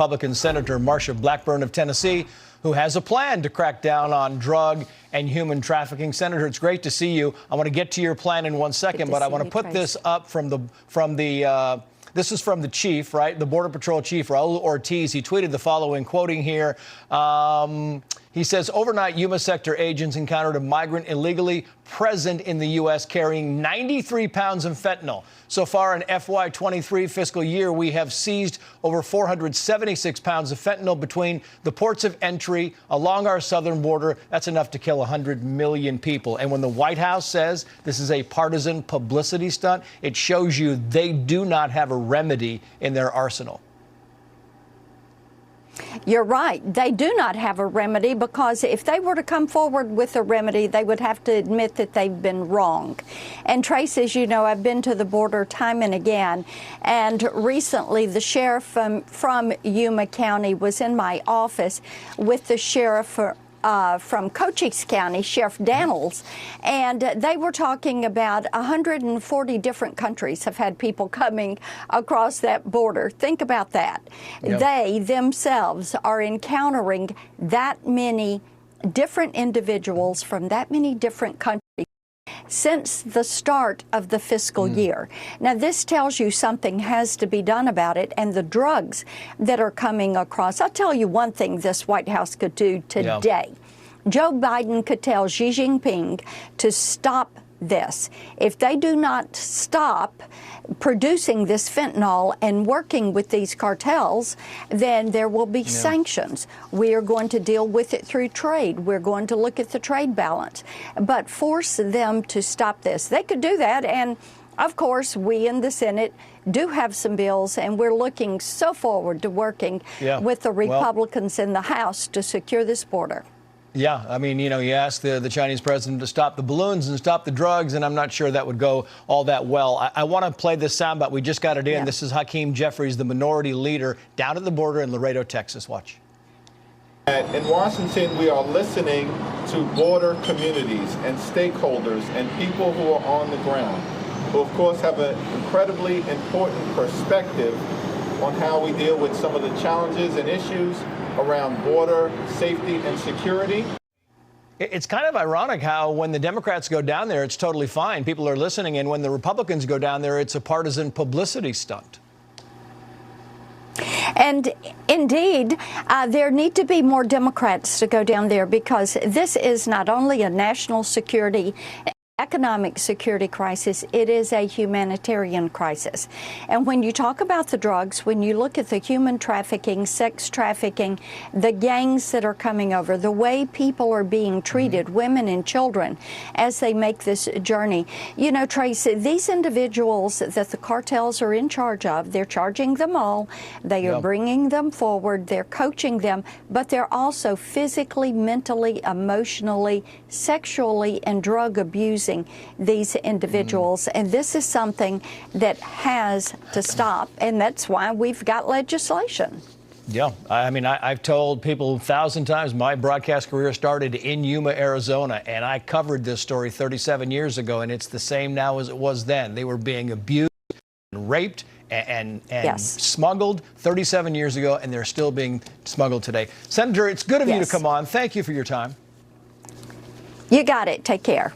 Republican Senator Marsha Blackburn of Tennessee, who has a plan to crack down on drug and human trafficking. Senator, it's great to see you. I want to get to your plan in 1 second, but I want to put this up from the this is from the chief, right? The Border Patrol chief, Raul Ortiz. He tweeted the following, quoting here. He says, overnight, Yuma sector agents encountered a migrant illegally present in the U.S. carrying 93 pounds of fentanyl. So far in FY23 fiscal year, we have seized over 476 pounds of fentanyl between the ports of entry along our southern border. That's enough to kill 100 million people. And when the White House says this is a partisan publicity stunt, it shows you they do not have a remedy in their arsenal. You're right. They do not have a remedy, because if they were to come forward with a remedy, they would have to admit that they've been wrong. And Trace, as you know, I've been to the border time and again. And recently, the sheriff from Yuma County was in my office with the sheriff from Cochise County, Sheriff Daniels, and they were talking about 140 different countries have had people coming across that border. Think about that. Yep. They themselves are encountering that many different individuals from that many different countries since the start of the fiscal year. Now, this tells you something has to be done about it, and the drugs that are coming across. I'll tell you one thing this White House could do today. Yeah. Joe Biden could tell Xi Jinping to stop this. If they do not stop producing this fentanyl and working with these cartels, then there will be sanctions. We are going to deal with it through trade. We're going to look at the trade balance, but force them to stop this. They could do that, and of course, we in the Senate do have some bills, and we're looking so forward to working with the Republicans in the House to secure this border. Yeah, I mean, you know, you asked the Chinese president to stop the balloons and stop the drugs, and I'm not sure that would go all that well. I want to play this soundbite. We just got it in. Yeah. This is Hakeem Jeffries, the minority leader down at the border in Laredo, Texas. Watch. In Washington, we are listening to border communities and stakeholders and people who are on the ground, who, of course, have an incredibly important perspective on how we deal with some of the challenges and issues around border safety and security. It's kind of ironic how when the Democrats go down there, it's totally fine. People are listening. And when the Republicans go down there, it's a partisan publicity stunt. And indeed, there need to be more Democrats to go down there, because this is not only a national security economic security crisis, it is a humanitarian crisis. And when you talk about the drugs, when you look at the human trafficking, sex trafficking, the gangs that are coming over, the way people are being treated, women and children, as they make this journey. You know, Trace, these individuals that the cartels are in charge of, they're charging them all, they are bringing them forward, they're coaching them, but they're also physically, mentally, emotionally, sexually, and drug abusing these individuals. And this is something that has to stop, and that's why we've got legislation. Yeah, I mean, I've told people 1,000 times my broadcast career started in Yuma, Arizona, and I covered this story 37 years ago, and it's the same now as it was then. They were being abused and raped and smuggled 37 years ago, and they're still being smuggled today. Senator, it's good of you to come on. Thank you for your time. You got it. Take care.